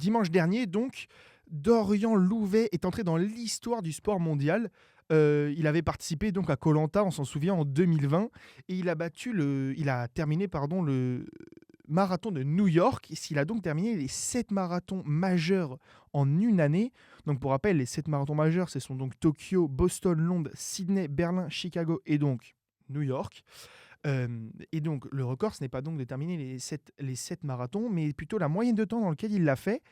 dimanche dernier, donc, Dorian Louvet est entré dans l'histoire du sport mondial. Il avait participé donc à koh on s'en souvient, en 2020 et il a terminé, pardon, le marathon de New York. Il a donc terminé les 7 marathons majeurs en une année. Donc pour rappel, les 7 marathons majeurs, ce sont donc Tokyo, Boston, Londres, Sydney, Berlin, Chicago et donc New York. Et donc le record, ce n'est pas donc de terminer les 7 marathons, mais plutôt la moyenne de temps dans lequel il l'a fait.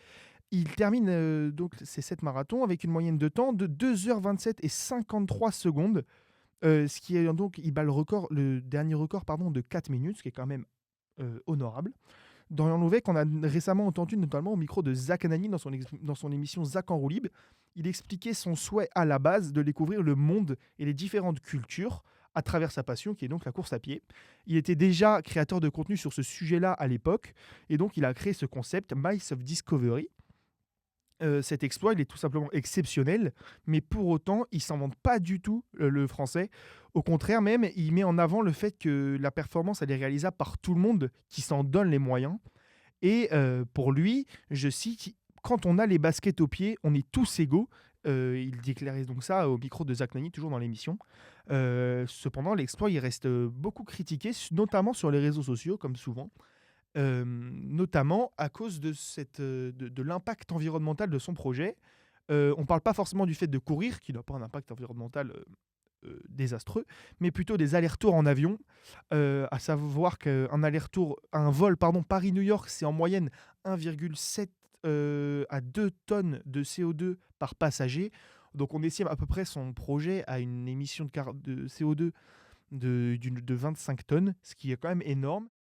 Il termine donc ces 7 marathons avec une moyenne de temps de 2h27 et 53 secondes. Ce qui est donc, il bat le dernier record pardon, de 4 minutes, ce qui est quand même honorable. Dorian Louvet, qu'on a récemment entendu notamment au micro de Zach Anani dans son émission Zach en roue libre, il expliquait son souhait à la base de découvrir le monde et les différentes cultures à travers sa passion qui est donc la course à pied. Il était déjà créateur de contenu sur ce sujet-là à l'époque et donc il a créé ce concept Miles of Discovery. Cet exploit, il est tout simplement exceptionnel, mais pour autant, il s'en vante pas du tout, le Français. Au contraire même, il met en avant le fait que la performance, elle est réalisable par tout le monde qui s'en donne les moyens et pour lui, je cite: «Quand on a les baskets aux pieds, on est tous égaux». Il déclarait donc ça au micro de Zach Nani, toujours dans l'émission. Cependant, l'exploit, il reste, beaucoup critiqué, notamment sur les réseaux sociaux, comme souvent. Notamment à cause de l'impact environnemental de son projet. On parle pas forcément du fait de courir, qui n'a pas un impact environnemental, désastreux, mais plutôt des allers-retours en avion. À savoir un vol pardon, Paris-New York, c'est en moyenne 1,7 à 2 tonnes de CO2 par passager. Donc on estime à peu près son projet à une émission de CO2 de 25 tonnes, ce qui est quand même énorme.